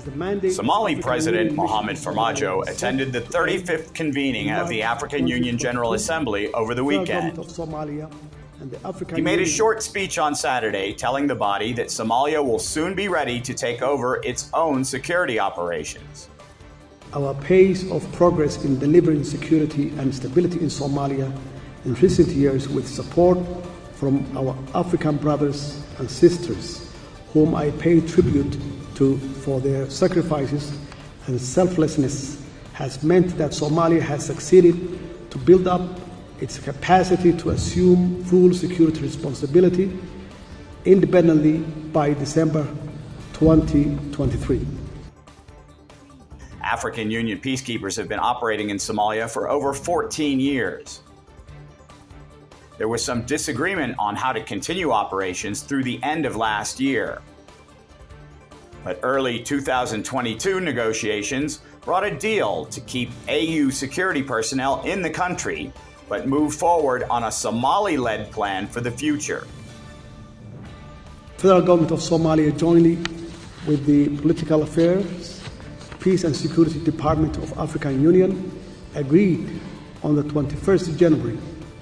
has the mandate. Somali President Mohamed Farmaajo attended the 35th convening of the African Union General Assembly over the weekend. He made a short speech on Saturday telling the body that Somalia will soon be ready to take over its own security operations. Our pace of progress in delivering security and stability in Somalia in recent years, with support from our African brothers and sisters, whom I pay tribute to for their sacrifices and selflessness, has meant that Somalia has succeeded to build up its capacity to assume full security responsibility independently by December 2023. African Union peacekeepers have been operating in Somalia for over 14 years. There was some disagreement on how to continue operations through the end of last year. But early 2022 negotiations brought a deal to keep AU security personnel in the country, but move forward on a Somali-led plan for the future. Federal government of Somalia, jointly with the Political Affairs, Peace and Security Department of African Union, agreed on the 21st January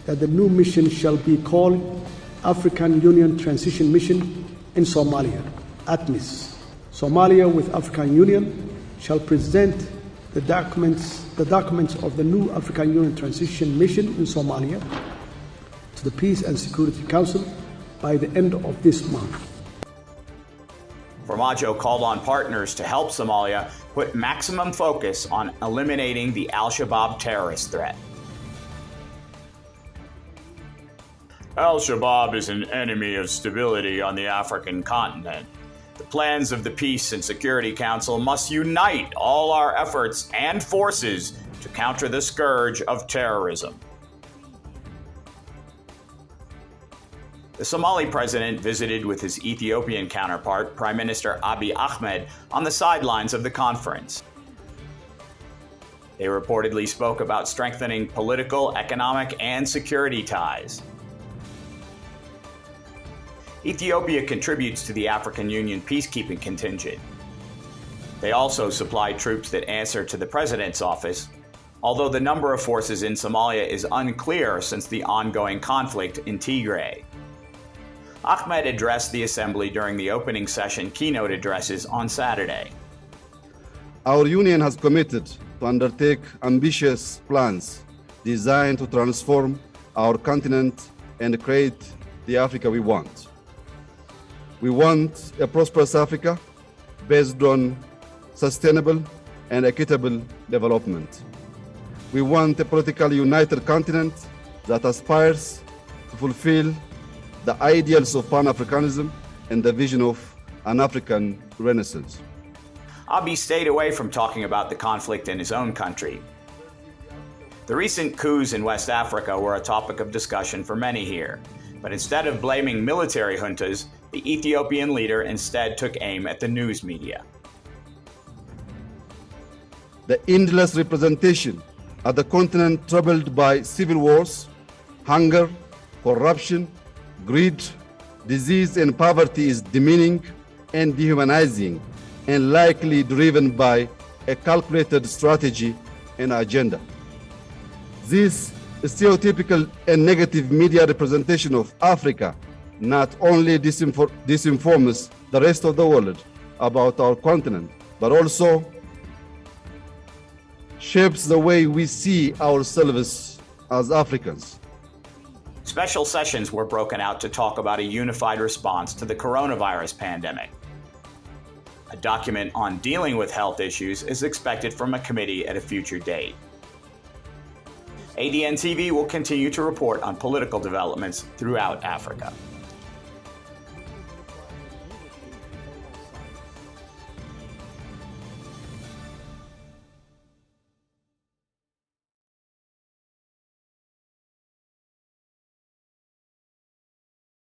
that the new mission shall be called African Union Transition Mission in Somalia, ATMIS. Somalia with African Union shall present the documents of the new African Union Transition Mission in Somalia to the Peace and Security Council by the end of this month. Farmaajo called on partners to help Somalia put maximum focus on eliminating the Al-Shabaab terrorist threat. Al-Shabaab is an enemy of stability on the African continent. The plans of the Peace and Security Council must unite all our efforts and forces to counter the scourge of terrorism. The Somali president visited with his Ethiopian counterpart, Prime Minister Abiy Ahmed, on the sidelines of the conference. They reportedly spoke about strengthening political, economic, and security ties. Ethiopia contributes to the African Union peacekeeping contingent. They also supply troops that answer to the president's office, although the number of forces in Somalia is unclear since the ongoing conflict in Tigray. Ahmed addressed the assembly during the opening session keynote addresses on Saturday. Our union has committed to undertake ambitious plans designed to transform our continent and create the Africa we want. We want a prosperous Africa based on sustainable and equitable development. We want a politically united continent that aspires to fulfill the ideals of Pan-Africanism and the vision of an African Renaissance. Abiy stayed away from talking about the conflict in his own country. The recent coups in West Africa were a topic of discussion for many here, but instead of blaming military juntas, the Ethiopian leader instead took aim at the news media. The endless representation of the continent troubled by civil wars, hunger, corruption, greed, disease, and poverty is demeaning and dehumanizing, and likely driven by a calculated strategy and agenda. This stereotypical and negative media representation of Africa not only disinforms the rest of the world about our continent, but also shapes the way we see ourselves as Africans. Special sessions were broken out to talk about a unified response to the coronavirus pandemic. A document on dealing with health issues is expected from a committee at a future date. ADN TV will continue to report on political developments throughout Africa.